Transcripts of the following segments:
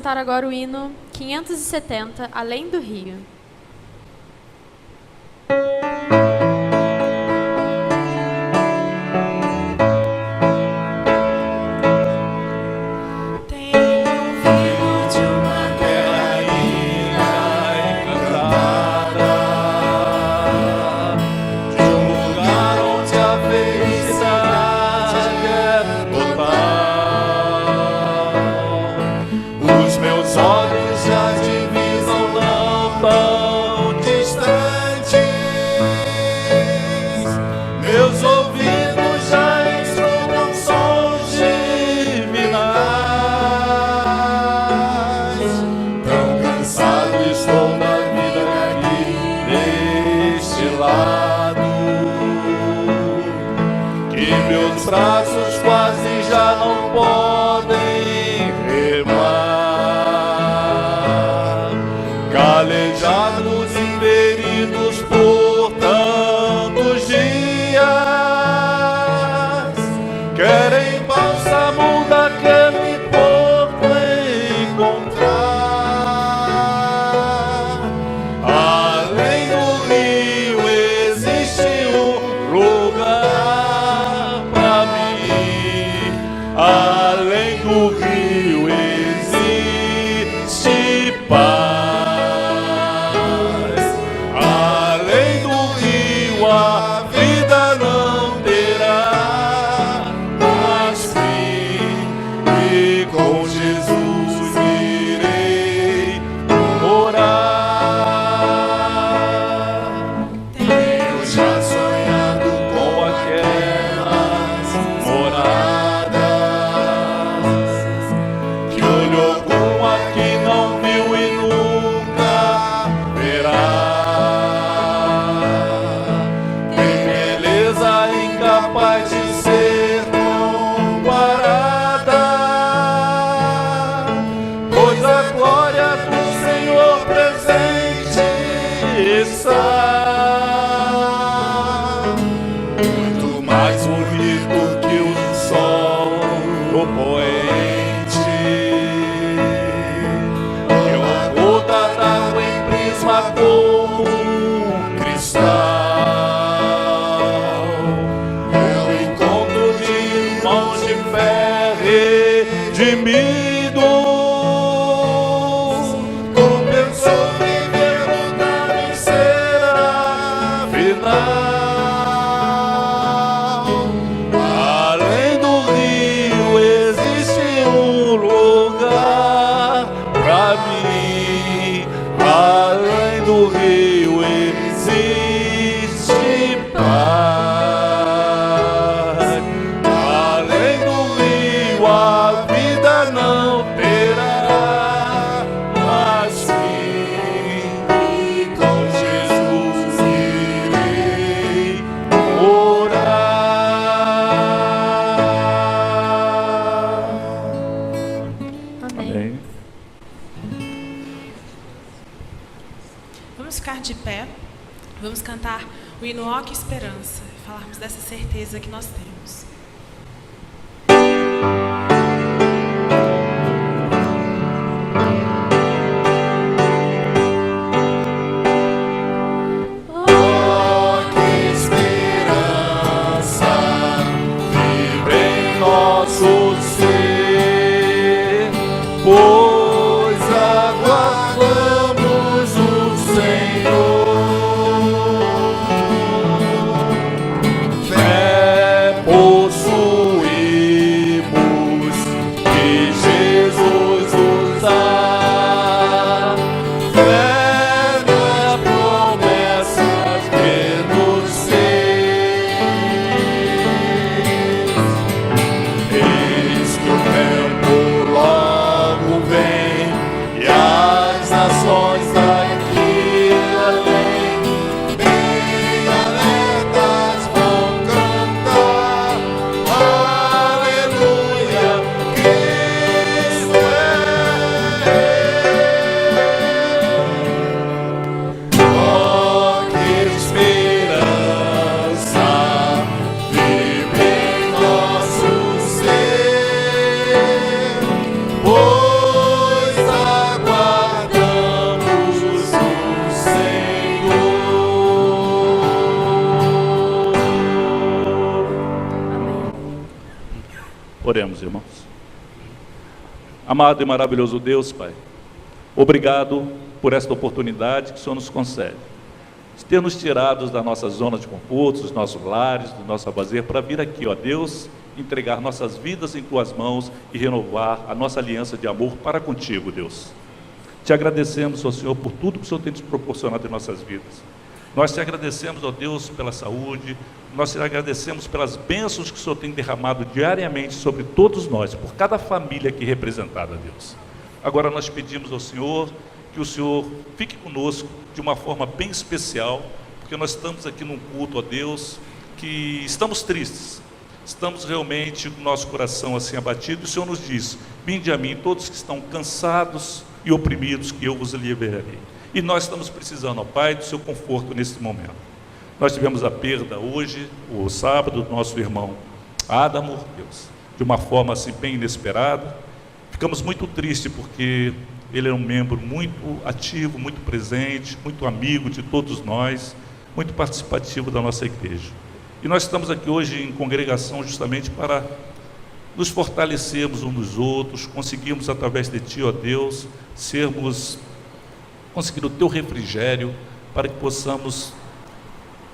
cantar agora o hino 570, Além do Rio. Braços quase já não podem remar, calejados e feridos por tantos dias, querem bálsamo daquele porto encontrar. Além do rio existe um lugar. Além do rio existe paz. Além do rio a vida não terá mais fim. E com Jesus irei morar. Tenho já sonhado com aquelas moradas. Capaz de ser comparada, pois a glória do Senhor presente está. Muito mais bonito que o sol poente, que uma gota d'água em prisma como um cristal. Redimidos, compensou viver na miséria final. Além do rio existe um lugar pra mim. Além do rio existe paz. A vida não terá mais fim, e com Jesus irei morar. Amém. Vamos ficar de pé, vamos cantar o hino Ó Que Esperança, e falarmos dessa certeza que nós temos. Pois aguardamos o Senhor, fé possuímos. Oremos, irmãos. Amado e maravilhoso Deus, Pai, obrigado por esta oportunidade que o Senhor nos concede, de ter nos tirados da nossa zona de conforto, dos nossos lares, do nosso lazer, para vir aqui, ó Deus, entregar nossas vidas em Tuas mãos e renovar a nossa aliança de amor para contigo, Deus. Te agradecemos, ó Senhor, por tudo que o Senhor tem nos proporcionado em nossas vidas. Nós te agradecemos, ó Deus, pela saúde, nós te agradecemos pelas bênçãos que o Senhor tem derramado diariamente sobre todos nós, por cada família aqui representada, Deus. Agora nós pedimos ao Senhor que o Senhor fique conosco de uma forma bem especial, porque nós estamos aqui num culto, ó Deus, que estamos tristes, estamos realmente com o nosso coração assim abatido, e o Senhor nos diz: vinde a mim todos que estão cansados e oprimidos, que eu vos liberarei. E nós estamos precisando, ó Pai, do seu conforto nesse momento. Nós tivemos a perda hoje, o sábado, do nosso irmão Adamo, Deus, de uma forma assim bem inesperada. Ficamos muito tristes porque ele era um membro muito ativo, muito presente, muito amigo de todos nós, muito participativo da nossa igreja. E nós estamos aqui hoje em congregação justamente para nos fortalecermos uns nos outros, conseguirmos através de Ti, ó Deus, conseguir o Teu refrigério, para que possamos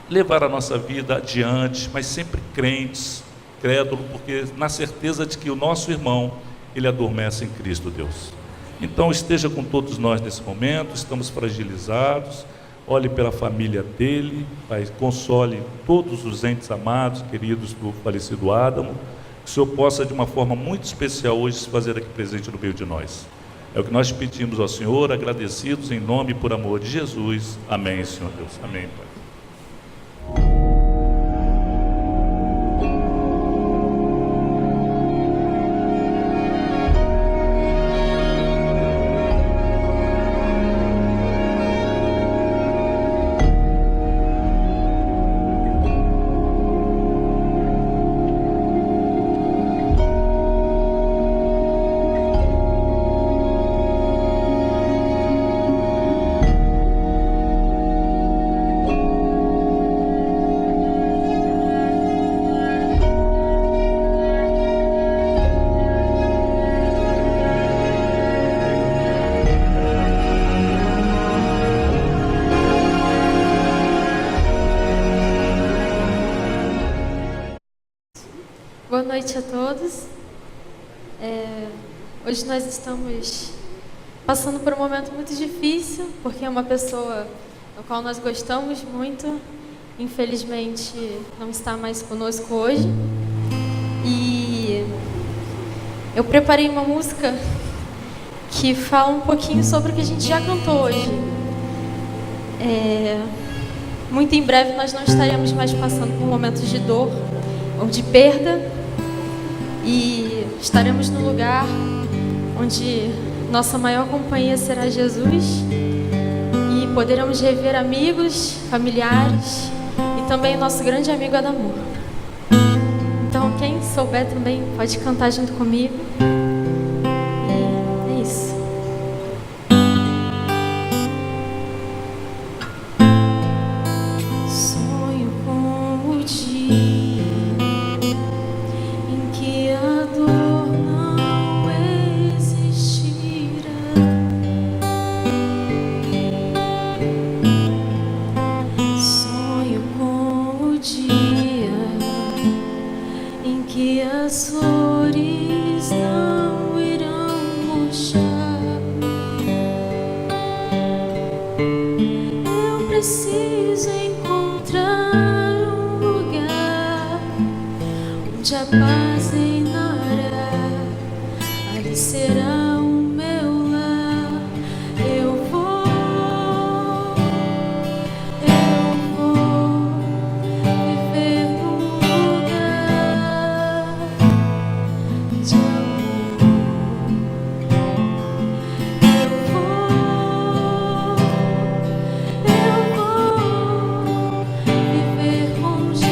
levar a nossa vida adiante, mas sempre crentes, crédulos, porque na certeza de que o nosso irmão, ele adormece em Cristo, Deus. Então esteja com todos nós nesse momento, estamos fragilizados, olhe pela família dele, Pai, console todos os entes amados, queridos do falecido Adamo, que o Senhor possa de uma forma muito especial hoje se fazer aqui presente no meio de nós. É o que nós pedimos ao Senhor, agradecidos em nome e por amor de Jesus. Amém, Senhor Deus. Amém, Pai. Boa noite a todos. Hoje nós estamos passando por um momento muito difícil, porque é uma pessoa da qual nós gostamos muito, infelizmente não está mais conosco hoje. E eu preparei uma música que fala um pouquinho sobre o que a gente já cantou hoje. Muito em breve nós não estaremos mais passando por momentos de dor ou de perda, e estaremos no lugar onde nossa maior companhia será Jesus, e poderemos rever amigos, familiares e também nosso grande amigo Adamo. Então quem souber também pode cantar junto comigo. E é isso. Sonho com o dia preciso encontrar um lugar onde a paz reinará, ali será o meu lar. Eu vou viver num lugar de amor. Viver com Jesus.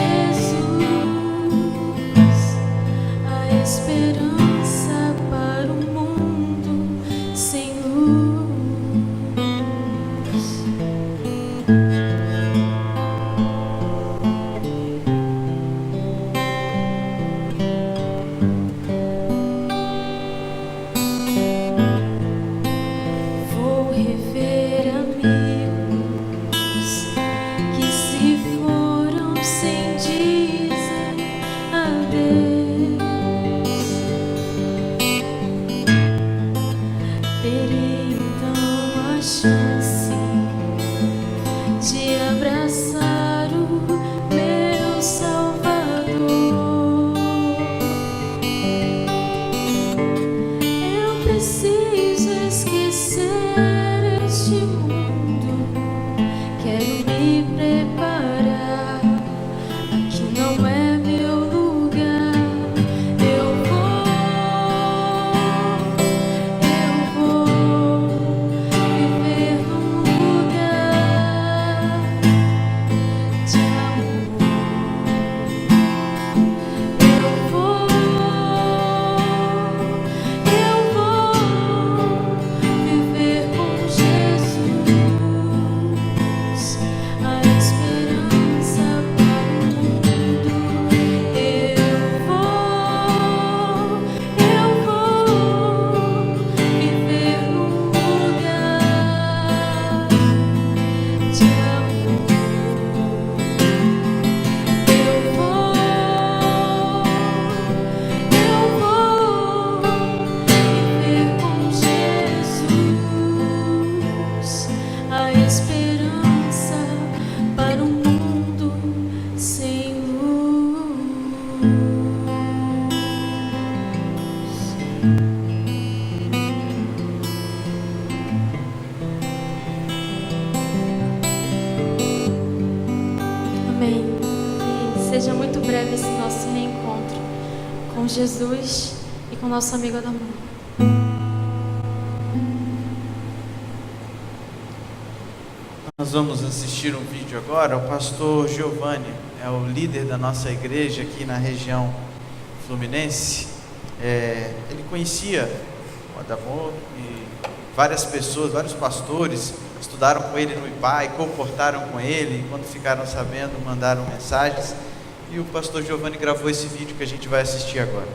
uma chance de abraçar o meu Salvador. Eu preciso esquecer este mundo, quero me preparar. Aqui não é meu lugar. Eu vou viver num lugar de amor. Eu vou viver com Jesus, a esperança para o mundo. Eu vou viver num lugar de amor. Eu vou viver com Jesus, a esperança para um mundo sem luz. Amém. E seja muito breve esse nosso reencontro com Jesus e com nosso amigo Adamor. Nós vamos assistir um vídeo agora. O pastor Giovanni é o líder da nossa igreja aqui na região fluminense. Ele conhecia o Adamor e várias pessoas, vários pastores estudaram com ele no IPAI, comportaram com ele, e quando ficaram sabendo, mandaram mensagens. E o pastor Giovanni gravou esse vídeo que a gente vai assistir agora.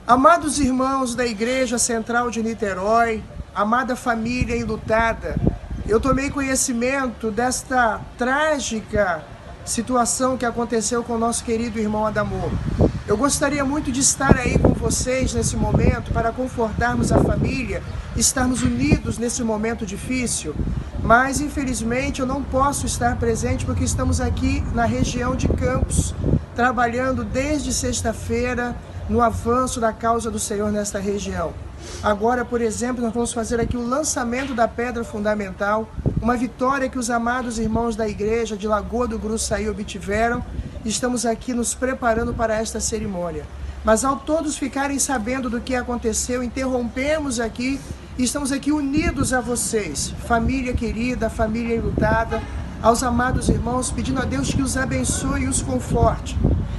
Amados irmãos da Igreja Central de Niterói, amada família enlutada, eu tomei conhecimento desta trágica situação que aconteceu com o nosso querido irmão Adamor. Eu gostaria muito de estar aí com vocês nesse momento para confortarmos a família, estarmos unidos nesse momento difícil, mas infelizmente eu não posso estar presente porque estamos aqui na região de Campos, trabalhando desde sexta-feira no avanço da causa do Senhor nesta região. Agora, por exemplo, nós vamos fazer aqui o lançamento da pedra fundamental, uma vitória que os amados irmãos da igreja de Lagoa do Gruçaí obtiveram. Estamos aqui nos preparando para esta cerimônia. Mas ao todos ficarem sabendo do que aconteceu, interrompemos aqui e estamos aqui unidos a vocês, família querida, família enlutada, aos amados irmãos, pedindo a Deus que os abençoe e os conforte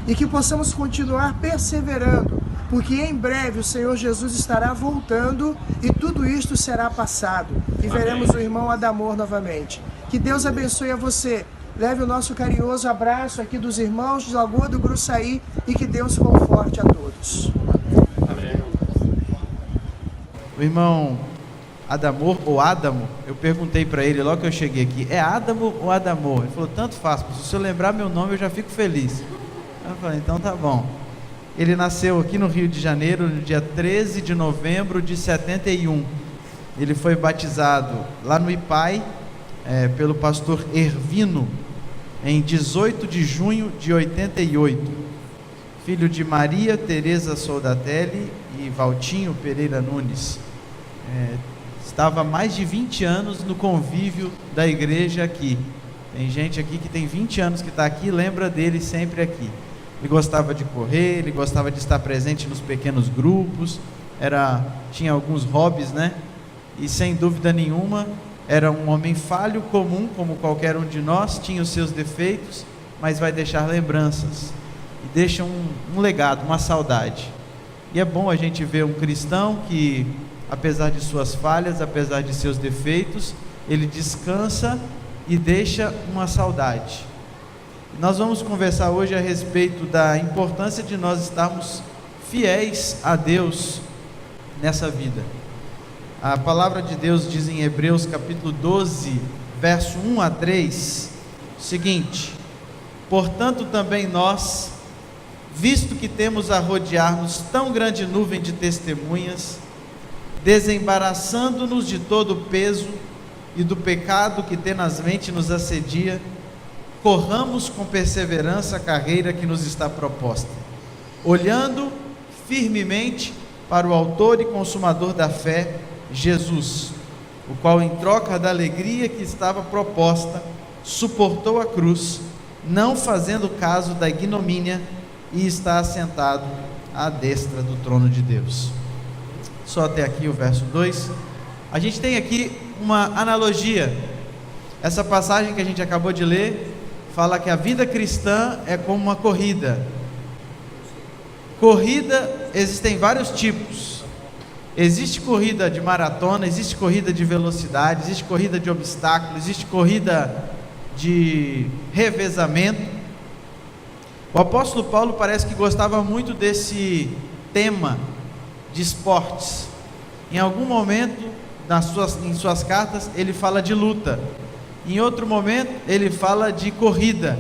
e que possamos continuar perseverando, porque em breve o Senhor Jesus estará voltando e tudo isto será passado e veremos o irmão Adamor novamente. Que Deus abençoe a você. Leve o nosso carinhoso abraço aqui dos irmãos de Lagoa do Gruçaí e que Deus conforte a todos. Amém. O irmão Adamor ou Adamo, eu perguntei para ele logo que eu cheguei aqui, é Adamo ou Adamor? Ele falou, tanto faz, se o senhor lembrar meu nome eu já fico feliz. Eu falei, então tá bom. Ele nasceu aqui no Rio de Janeiro no dia 13 de novembro de 71. Ele foi batizado lá no IPAI pelo pastor Ervino em 18 de junho de 88. Filho de Maria Tereza Soldatelli e Valtinho Pereira Nunes. Estava há mais de 20 anos no convívio da igreja aqui. Tem gente aqui que tem 20 anos que está aqui, lembra dele sempre aqui. Ele gostava de correr, ele gostava de estar presente nos pequenos grupos, tinha alguns hobbies, né? E sem dúvida nenhuma, era um homem falho, comum, como qualquer um de nós, tinha os seus defeitos, mas vai deixar lembranças, e deixa um legado, uma saudade. E é bom a gente ver um cristão que, apesar de suas falhas, apesar de seus defeitos, ele descansa e deixa uma saudade. Nós vamos conversar hoje a respeito da importância de nós estarmos fiéis a Deus nessa vida. A palavra de Deus diz em Hebreus capítulo 12, verso 1 a 3, o seguinte: portanto também nós, visto que temos a rodear-nos tão grande nuvem de testemunhas, desembaraçando-nos de todo o peso e do pecado que tenazmente nos assedia, corramos com perseverança a carreira que nos está proposta, olhando firmemente para o autor e consumador da fé, Jesus, o qual, em troca da alegria que estava proposta, suportou a cruz, não fazendo caso da ignomínia, e está assentado à destra do trono de Deus. Só até aqui o verso 2. A gente tem aqui uma analogia. Essa passagem que a gente acabou de ler fala que a vida cristã é como uma corrida. Corrida, existem vários tipos. Existe corrida de maratona, existe corrida de velocidade, existe corrida de obstáculo, existe corrida de revezamento. O apóstolo Paulo parece que gostava muito desse tema de esportes. Em algum momento, em suas cartas, ele fala de luta. Em outro momento, ele fala de corrida.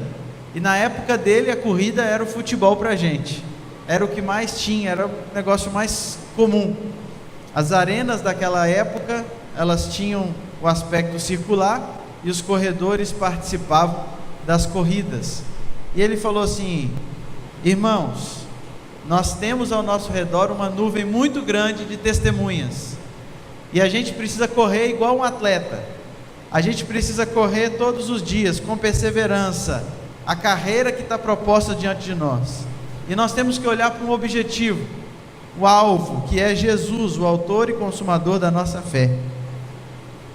E na época dele, a corrida era o futebol para a gente. Era o que mais tinha, era o negócio mais comum. As arenas daquela época, elas tinham o aspecto circular e os corredores participavam das corridas. E ele falou assim: irmãos, nós temos ao nosso redor uma nuvem muito grande de testemunhas, e a gente precisa correr igual um atleta. A gente precisa correr todos os dias, com perseverança, a carreira que está proposta diante de nós. E nós temos que olhar para um objetivo, o alvo, que é Jesus, o autor e consumador da nossa fé.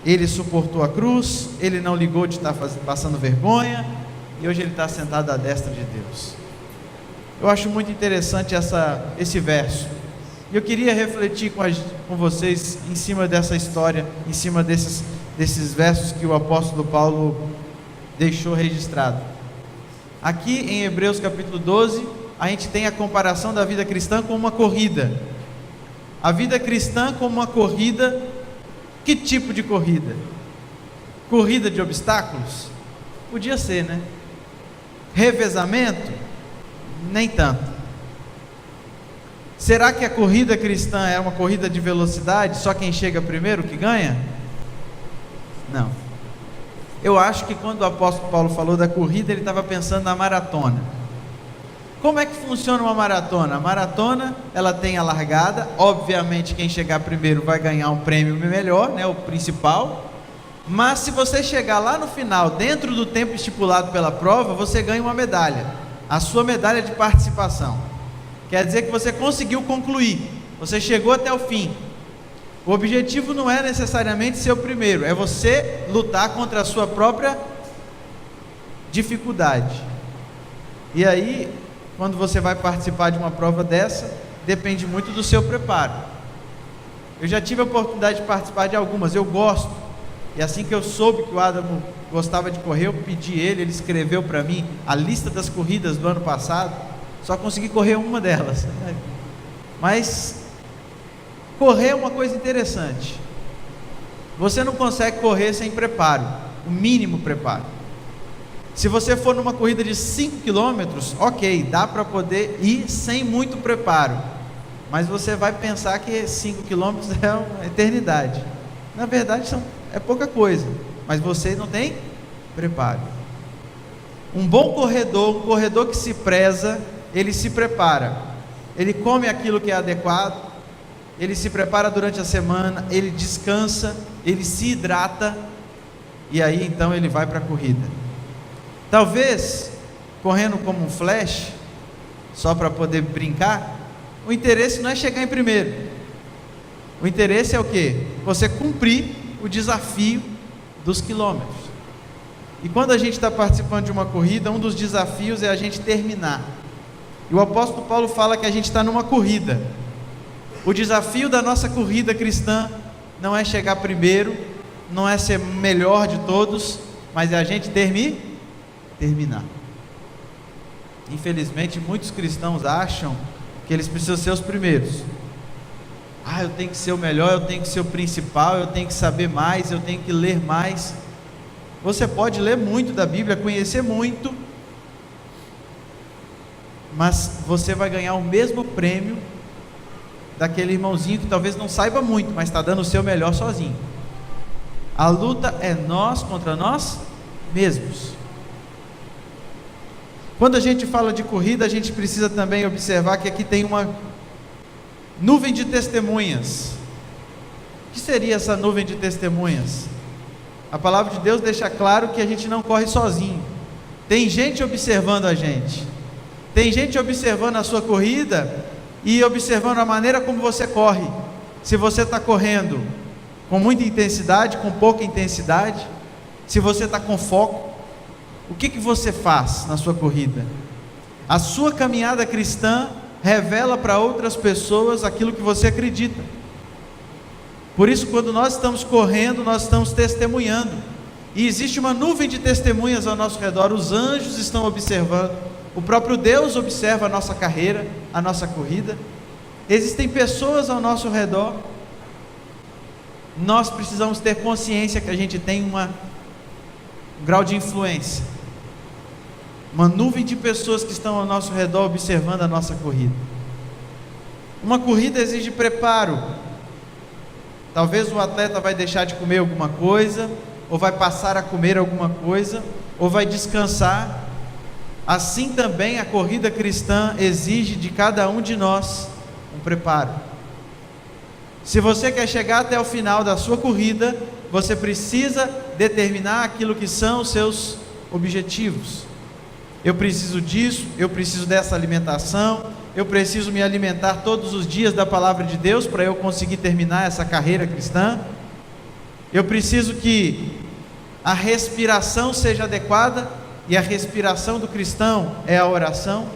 Ele suportou a cruz, ele não ligou de estar passando vergonha, e hoje ele está sentado à destra de Deus. Eu acho muito interessante esse verso. E eu queria refletir com vocês em cima dessa história, em cima desses versos que o apóstolo Paulo deixou registrado. Aqui em Hebreus capítulo 12, a gente tem a comparação da vida cristã com uma corrida. A vida cristã como uma corrida. Que tipo de corrida? Corrida de obstáculos? Podia ser, né? Revezamento? Nem tanto. Será que a corrida cristã é uma corrida de velocidade, só quem chega primeiro que ganha? Não. Eu acho que quando o apóstolo Paulo falou da corrida, ele estava pensando na maratona. Como é que funciona uma maratona? A maratona, ela tem a largada, obviamente quem chegar primeiro vai ganhar um prêmio melhor, né, o principal. Mas se você chegar lá no final, dentro do tempo estipulado pela prova, você ganha uma medalha, a sua medalha de participação. Quer dizer que você conseguiu concluir, você chegou até o fim. O objetivo não é necessariamente ser o primeiro, é você lutar contra a sua própria dificuldade. E aí, quando você vai participar de uma prova dessa, depende muito do seu preparo. Eu já tive a oportunidade de participar de algumas, eu gosto. E assim que eu soube que o Adamo gostava de correr, eu pedi ele escreveu para mim a lista das corridas do ano passado. Só consegui correr uma delas. Mas correr é uma coisa interessante. Você não consegue correr sem preparo, o mínimo preparo. Se você for numa corrida de 5 km, ok, dá para poder ir sem muito preparo. Mas você vai pensar que 5 km é uma eternidade. Na verdade, é pouca coisa, mas você não tem preparo. Um bom corredor, um corredor que se preza, ele se prepara. Ele come aquilo que é adequado, ele se prepara durante a semana, ele descansa, ele se hidrata, e aí então ele vai para a corrida. Talvez, correndo como um flash, só para poder brincar, o interesse não é chegar em primeiro. O interesse é o quê? Você cumprir o desafio dos quilômetros. E quando a gente está participando de uma corrida, um dos desafios é a gente terminar. E o apóstolo Paulo fala que a gente está numa corrida. O desafio da nossa corrida cristã não é chegar primeiro, não é ser melhor de todos, mas é a gente terminar. Infelizmente, muitos cristãos acham que eles precisam ser os primeiros. Eu tenho que ser o melhor, eu tenho que ser o principal, eu tenho que saber mais, eu tenho que ler mais. Você pode ler muito da Bíblia, conhecer muito, mas você vai ganhar o mesmo prêmio daquele irmãozinho que talvez não saiba muito, mas está dando o seu melhor sozinho. A luta é nós contra nós mesmos. Quando a gente fala de corrida, a gente precisa também observar que aqui tem uma nuvem de testemunhas. O que seria essa nuvem de testemunhas? A palavra de Deus deixa claro que a gente não corre sozinho. Tem gente observando a gente. Tem gente observando a sua corrida e observando a maneira como você corre. Se você está correndo com muita intensidade, com pouca intensidade, se você está com foco, o que você faz na sua corrida? A sua caminhada cristã revela para outras pessoas aquilo que você acredita. Por isso, quando nós estamos correndo, nós estamos testemunhando. E existe uma nuvem de testemunhas ao nosso redor. Os anjos estão observando. O próprio Deus observa a nossa carreira, a nossa corrida. Existem pessoas ao nosso redor. Nós precisamos ter consciência que a gente tem um grau de influência. Uma nuvem de pessoas que estão ao nosso redor observando a nossa corrida. Uma corrida exige preparo. Talvez o atleta vai deixar de comer alguma coisa, ou vai passar a comer alguma coisa, ou vai descansar. Assim também a corrida cristã exige de cada um de nós um preparo. Se você quer chegar até o final da sua corrida, você precisa determinar aquilo que são os seus objetivos. Eu preciso disso, eu preciso dessa alimentação, eu preciso me alimentar todos os dias da palavra de Deus para eu conseguir terminar essa carreira cristã. Eu preciso que a respiração seja adequada, e a respiração do cristão é a oração.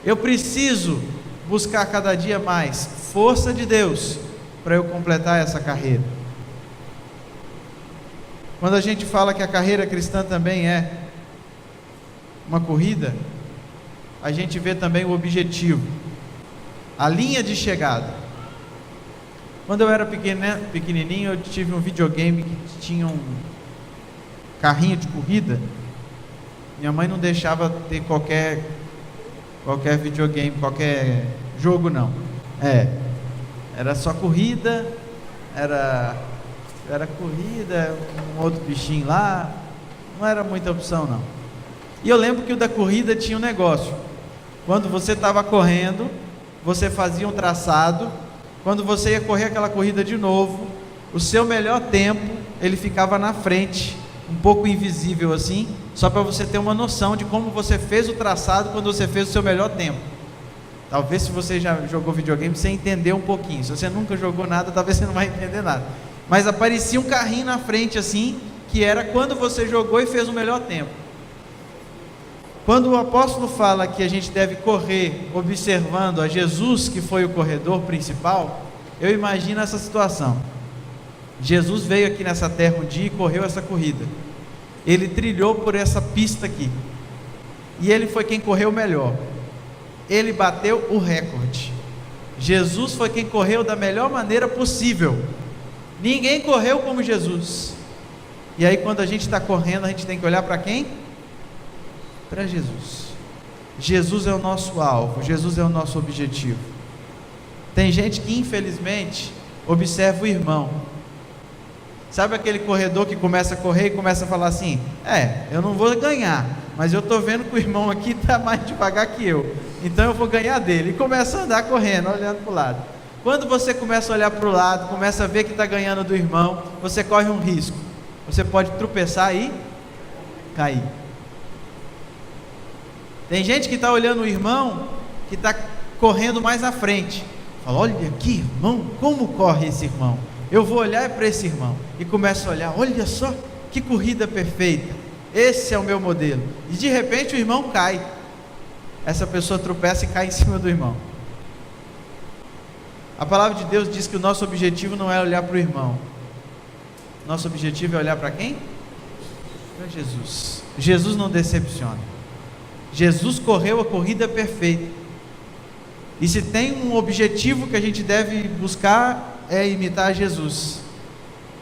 Eu preciso buscar cada dia mais força de Deus para eu completar essa carreira. Quando a gente fala que a carreira cristã também é uma corrida, a gente vê também o objetivo, a linha de chegada. Quando eu era pequenininho, eu tive um videogame que tinha um carrinho de corrida. Minha mãe não deixava ter qualquer videogame, qualquer jogo não. Era só corrida, era corrida, um outro bichinho lá, não era muita opção não. E eu lembro que o da corrida tinha um negócio. Quando você estava correndo, você fazia um traçado. Quando você ia correr aquela corrida de novo, o seu melhor tempo, ele ficava na frente, um pouco invisível assim, só para você ter uma noção de como você fez o traçado quando você fez o seu melhor tempo. Talvez se você já jogou videogame, você entendeu um pouquinho. Se você nunca jogou nada, talvez você não vai entender nada. Mas aparecia um carrinho na frente assim, que era quando você jogou e fez o melhor tempo. Quando o apóstolo fala que a gente deve correr observando a Jesus, que foi o corredor principal, eu imagino essa situação. Jesus veio aqui nessa terra um dia e correu essa corrida. Ele trilhou por essa pista aqui. E ele foi quem correu melhor. Ele bateu o recorde. Jesus foi quem correu da melhor maneira possível. Ninguém correu como Jesus. E aí quando a gente está correndo, a gente tem que olhar para quem? Para Jesus. Jesus é o nosso alvo, Jesus é o nosso objetivo. Tem gente que infelizmente observa o irmão. Sabe aquele corredor que começa a correr e começa a falar assim: eu não vou ganhar, mas eu estou vendo que o irmão aqui está mais devagar que eu, então eu vou ganhar dele. E começa a andar correndo, olhando para o lado. Quando você começa a olhar para o lado, começa a ver que está ganhando do irmão, você corre um risco. Você pode tropeçar e cair. Tem gente que está olhando o irmão que está correndo mais à frente. Fala: olha aqui, irmão, como corre esse irmão? Eu vou olhar para esse irmão. E começa a olhar: olha só, que corrida perfeita. Esse é o meu modelo. E de repente o irmão cai. Essa pessoa tropeça e cai em cima do irmão. A palavra de Deus diz que o nosso objetivo não é olhar para o irmão. Nosso objetivo é olhar para quem? Para Jesus. Jesus não decepciona. Jesus correu a corrida perfeita. E se tem um objetivo que a gente deve buscar, é imitar Jesus.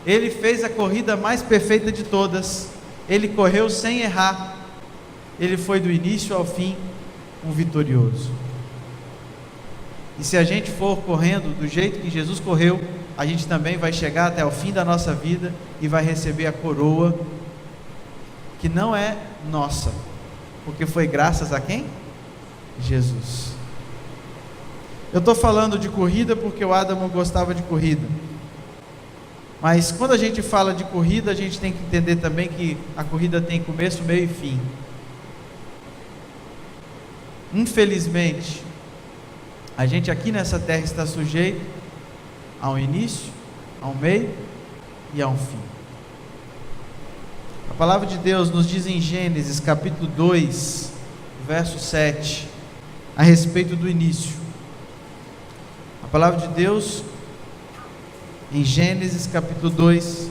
Ele fez a corrida mais perfeita de todas. Ele correu sem errar. Ele foi do início ao fim um vitorioso. E se a gente for correndo do jeito que Jesus correu, a gente também vai chegar até o fim da nossa vida e vai receber a coroa, que não é nossa, porque foi graças a quem? Jesus. Eu estou falando de corrida porque o Adamo gostava de corrida. Mas quando a gente fala de corrida, a gente tem que entender também que a corrida tem começo, meio e fim. Infelizmente, a gente aqui nessa terra está sujeito a um início, a um meio e a um fim. A palavra de Deus nos diz em Gênesis capítulo 2, verso 7, a respeito do início. A palavra de Deus, em Gênesis capítulo 2,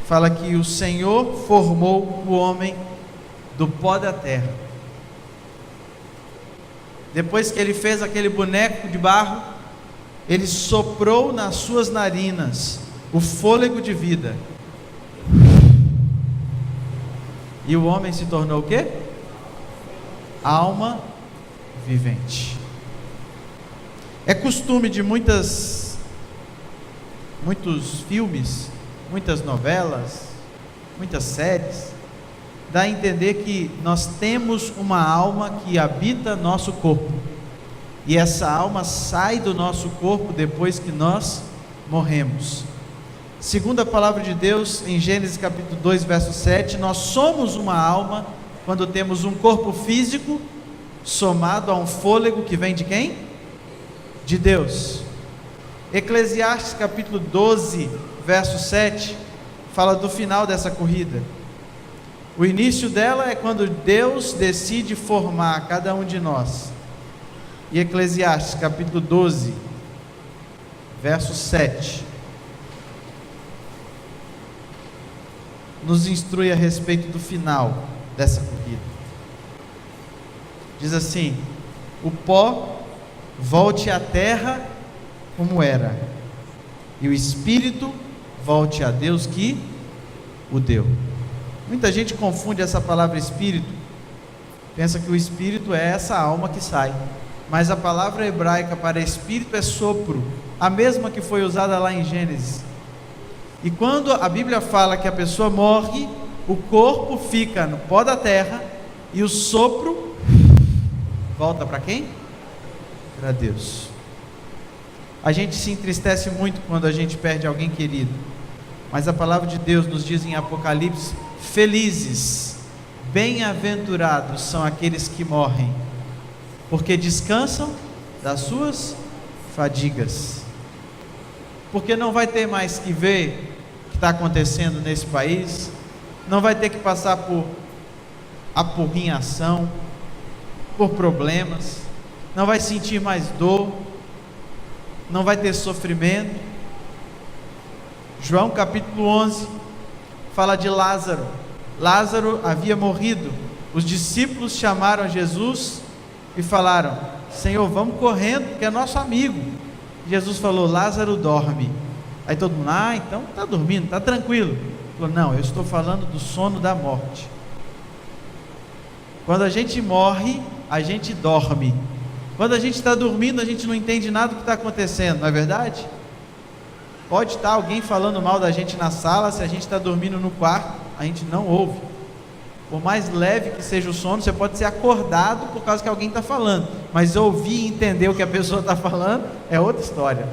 fala que o Senhor formou o homem do pó da terra. Depois que ele fez aquele boneco de barro, ele soprou nas suas narinas o fôlego de vida. E o homem se tornou o quê? Alma vivente. É costume de muitos filmes, muitas novelas, muitas séries, dá a entender que nós temos uma alma que habita nosso corpo, e essa alma sai do nosso corpo depois que nós morremos. Segundo a palavra de Deus, em Gênesis capítulo 2, verso 7, nós somos uma alma quando temos um corpo físico somado a um fôlego que vem de quem? De Deus. Eclesiastes capítulo 12, verso 7, fala do final dessa corrida. O início dela é quando Deus decide formar cada um de nós. E Eclesiastes capítulo 12, verso 7, nos instrui a respeito do final dessa corrida. Diz assim: o pó volte à terra como era, e o espírito volte a Deus que o deu. Muita gente confunde essa palavra espírito, pensa que o espírito é essa alma que sai, mas a palavra hebraica para espírito é sopro, a mesma que foi usada lá em Gênesis. E quando a Bíblia fala que a pessoa morre, o corpo fica no pó da terra e o sopro volta para quem? Para Deus. A gente se entristece muito quando a gente perde alguém querido, mas a palavra de Deus nos diz em Apocalipse: felizes, bem-aventurados são aqueles que morrem, porque descansam das suas fadigas. Porque não vai ter mais que ver o que está acontecendo nesse país, não vai ter que passar por apurrinhação, por problemas, não vai sentir mais dor, não vai ter sofrimento. João capítulo 11 fala de Lázaro. Lázaro havia morrido. Os discípulos chamaram Jesus e falaram: Senhor, vamos correndo, porque é nosso amigo. Jesus falou: Lázaro dorme. Aí todo mundo: então está dormindo, está tranquilo. Ele falou: não, eu estou falando do sono da morte. Quando a gente morre, a gente dorme. Quando a gente está dormindo, a gente não entende nada do que está acontecendo, não é verdade? Pode estar alguém falando mal da gente na sala, se a gente está dormindo no quarto, a gente não ouve. Por mais leve que seja o sono, você pode ser acordado por causa que alguém está falando, mas ouvir e entender o que a pessoa está falando é outra história.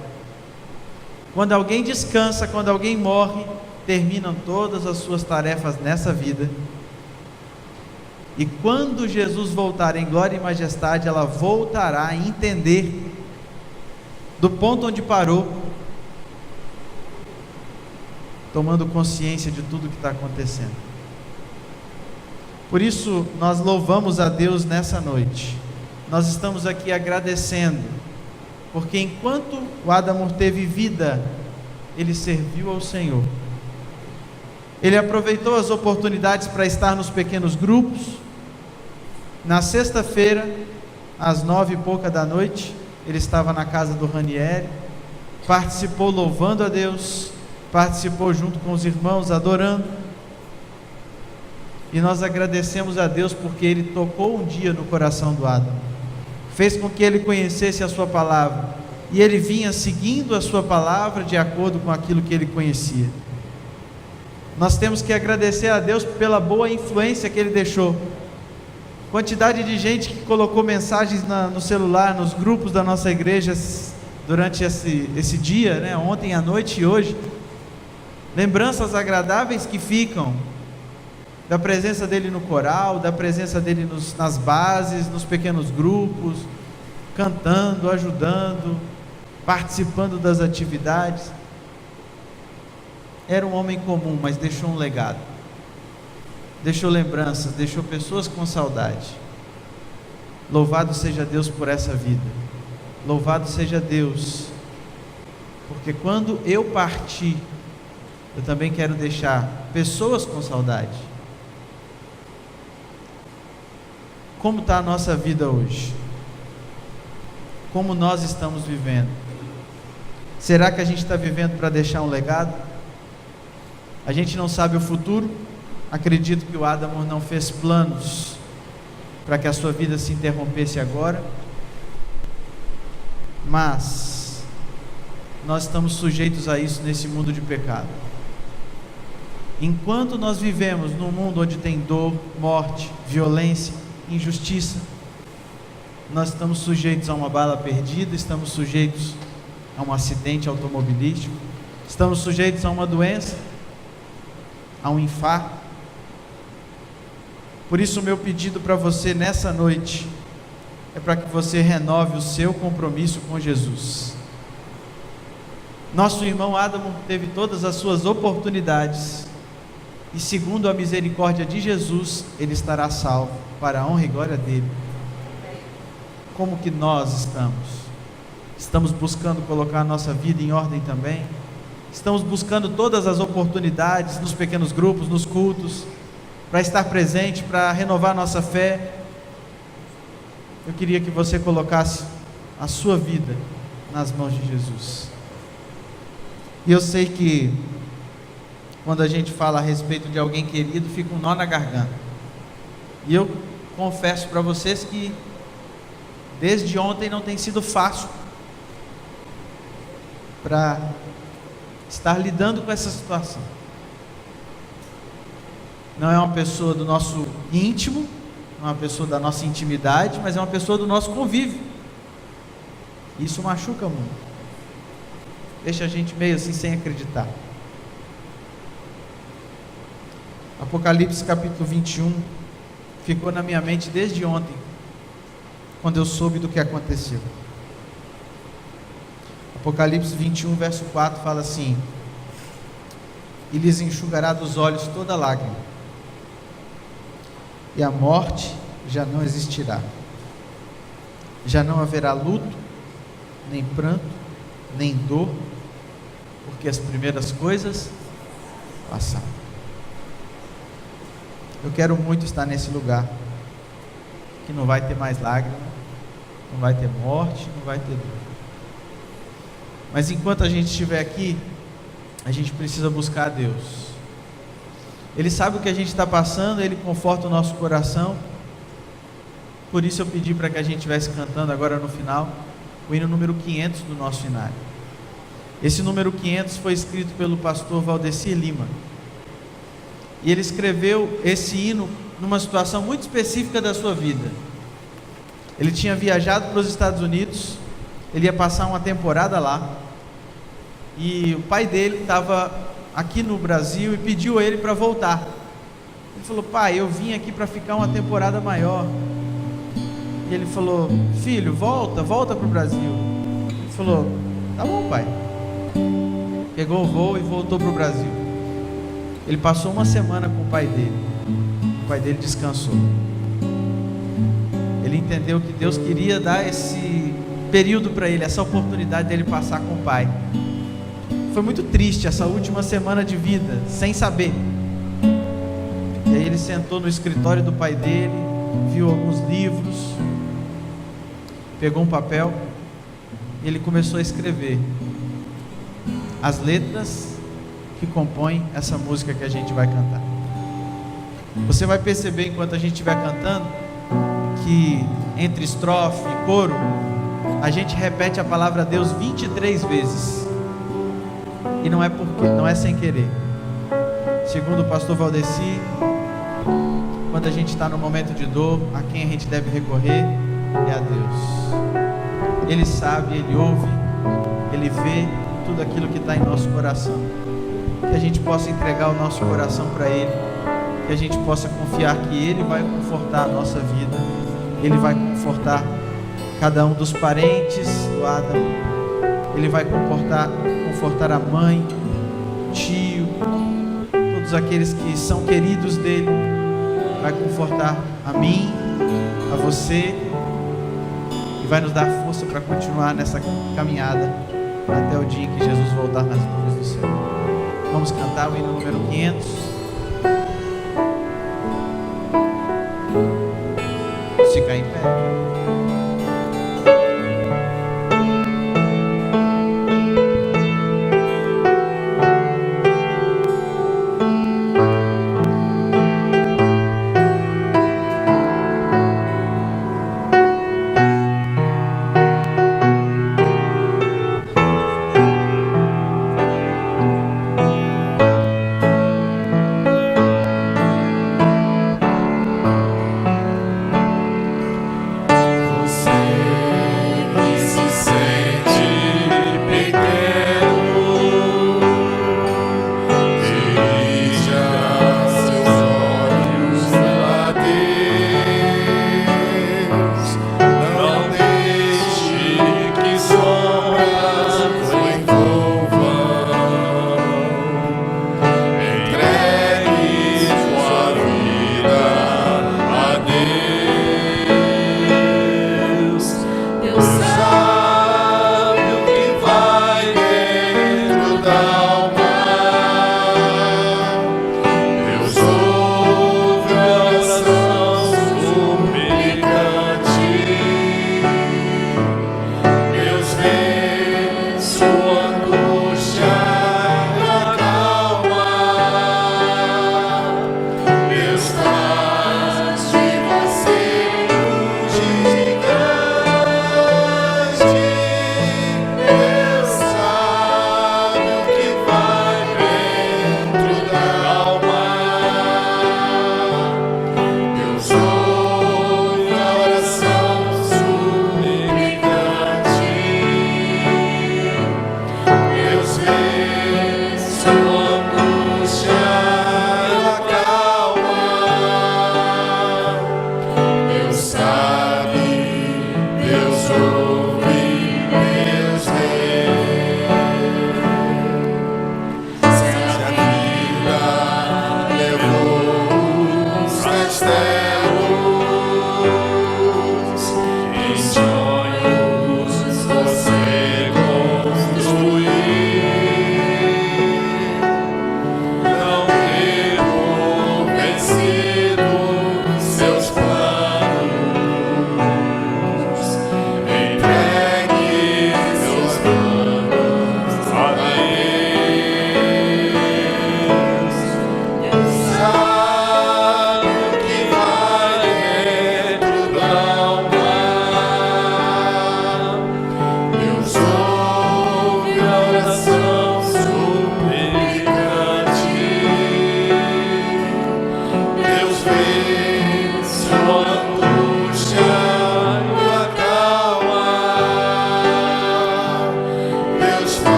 Quando alguém descansa, quando alguém morre, terminam todas as suas tarefas nessa vida. E quando Jesus voltar em glória e majestade, ela voltará a entender do ponto onde parou, tomando consciência de tudo que está acontecendo. Por isso, nós louvamos a Deus nessa noite. Nós estamos aqui agradecendo, porque enquanto o Adamo teve vida, ele serviu ao Senhor. Ele aproveitou as oportunidades para estar nos pequenos grupos. Na sexta-feira, às 9h pouca da noite, ele estava na casa do Ranieri, participou louvando a Deus, participou junto com os irmãos adorando. E nós agradecemos a Deus porque Ele tocou um dia no coração do Adamo, fez com que ele conhecesse a sua palavra, e ele vinha seguindo a sua palavra de acordo com aquilo que ele conhecia. Nós temos que agradecer a Deus pela boa influência que ele deixou. Quantidade de gente que colocou mensagens no celular, nos grupos da nossa igreja durante esse dia, né? Ontem à noite e hoje. Lembranças agradáveis que ficam da presença dele no coral, da presença dele nas bases, nos pequenos grupos, cantando, ajudando, participando das atividades. Era um homem comum, mas deixou um legado, deixou lembranças, deixou pessoas com saudade. Louvado seja Deus por essa vida, louvado seja Deus, porque quando eu partir, eu também quero deixar pessoas com saudade. Como está a nossa vida hoje? Como nós estamos vivendo? Será que a gente está vivendo para deixar um legado? A gente não sabe o futuro. Acredito que o Adamo não fez planos para que a sua vida se interrompesse agora, mas nós estamos sujeitos a isso nesse mundo de pecado. Enquanto nós vivemos num mundo onde tem dor, morte, violência, injustiça, nós estamos sujeitos a uma bala perdida, estamos sujeitos a um acidente automobilístico, estamos sujeitos a uma doença, a um infarto. Por isso o meu pedido para você nessa noite é para que você renove o seu compromisso com Jesus. Nosso irmão Adamo teve todas as suas oportunidades, e segundo a misericórdia de Jesus, ele estará salvo, para a honra e glória dele. Como que nós estamos? Estamos buscando colocar a nossa vida em ordem também? Estamos buscando todas as oportunidades nos pequenos grupos, nos cultos, para estar presente, para renovar a nossa fé? Eu queria que você colocasse a sua vida nas mãos de Jesus. E eu sei que quando a gente fala a respeito de alguém querido, fica um nó na garganta. E eu confesso para vocês que desde ontem não tem sido fácil para estar lidando com essa situação. Não é uma pessoa do nosso íntimo, não é uma pessoa da nossa intimidade, mas é uma pessoa do nosso convívio. Isso machuca muito, deixa a gente meio assim sem acreditar. Apocalipse capítulo 21 ficou na minha mente desde ontem, quando eu soube do que aconteceu. Apocalipse 21 verso 4 fala assim: e lhes enxugará dos olhos toda lágrima, e a morte já não existirá, já não haverá luto, nem pranto, nem dor, porque as primeiras coisas passaram. Eu quero muito estar nesse lugar, que não vai ter mais lágrima, não vai ter morte, não vai ter dor. Mas enquanto a gente estiver aqui, a gente precisa buscar a Deus. Ele sabe o que a gente está passando, Ele conforta o nosso coração. Por isso eu pedi para que a gente estivesse cantando agora no final o hino número 500 do nosso inário. Esse número 500 foi escrito pelo pastor Valdecir Lima, e ele escreveu esse hino numa situação muito específica da sua vida. Ele tinha viajado para os Estados Unidos, ele ia passar uma temporada lá, e o pai dele estava aqui no Brasil e pediu a ele para voltar. Ele falou: pai, eu vim aqui para ficar uma temporada maior. E ele falou: filho, volta para o Brasil. Ele falou: tá bom, pai. Pegou o voo e voltou para o Brasil. Ele passou uma semana com o pai dele. O pai dele descansou. Ele entendeu que Deus queria dar esse período para ele, essa oportunidade dele passar com o pai. Foi muito triste essa última semana de vida, sem saber. E aí ele sentou no escritório do pai dele, viu alguns livros, pegou um papel e ele começou a escrever as letras que compõem essa música que a gente vai cantar. Você vai perceber enquanto a gente estiver cantando que entre estrofe e coro A gente repete a palavra Deus 23 vezes. E não é sem querer. Segundo o pastor Valdeci, quando a gente está no momento de dor, a quem a gente deve recorrer é a Deus. Ele sabe, Ele ouve, Ele vê tudo aquilo que está em nosso coração. Que a gente possa entregar o nosso coração para Ele, que a gente possa confiar que Ele vai confortar a nossa vida, Ele vai confortar cada um dos parentes do Adamo, Ele vai confortar a mãe, o tio, todos aqueles que são queridos dele, vai confortar a mim, a você, e vai nos dar força para continuar nessa caminhada até o dia em que Jesus voltar nas nuvens do céu. Vamos cantar o hino número 500. Vamos ficar em pé.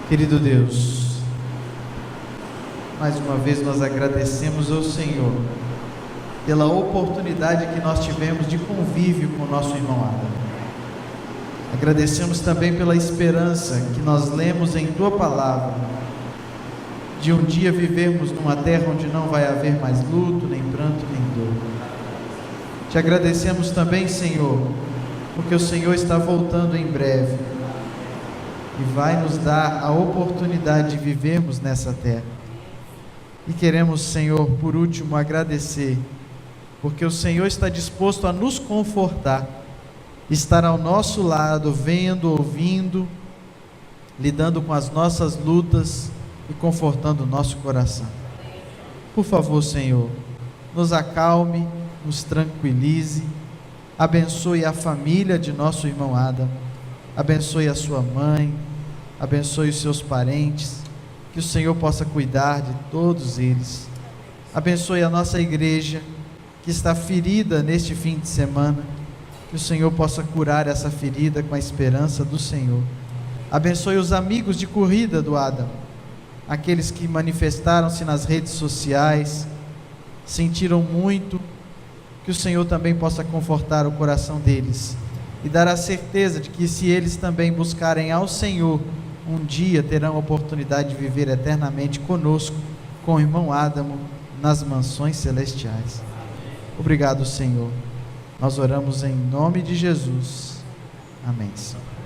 Querido Deus, mais uma vez nós agradecemos ao Senhor pela oportunidade que nós tivemos de convívio com o nosso irmão Adam. Agradecemos também pela esperança que nós lemos em Tua Palavra, de um dia vivermos numa terra onde não vai haver mais luto, nem pranto, nem dor. Te agradecemos também, Senhor, porque o Senhor está voltando em breve e vai nos dar a oportunidade de vivermos nessa terra. E queremos, Senhor, por último, agradecer, porque o Senhor está disposto a nos confortar, estar ao nosso lado, vendo, ouvindo, lidando com as nossas lutas e confortando o nosso coração. Por favor, Senhor, nos acalme, nos tranquilize, abençoe a família de nosso irmão Adam, abençoe a sua mãe, abençoe os seus parentes, que o Senhor possa cuidar de todos eles. Abençoe a nossa igreja, que está ferida neste fim de semana, que o Senhor possa curar essa ferida com a esperança do Senhor. Abençoe os amigos de corrida do Adam, aqueles que manifestaram-se nas redes sociais, sentiram muito, que o Senhor também possa confortar o coração deles e dar a certeza de que, se eles também buscarem ao Senhor, um dia terão a oportunidade de viver eternamente conosco, com o irmão Adamo, nas mansões celestiais. Obrigado, Senhor. Nós oramos em nome de Jesus. Amém, Senhor.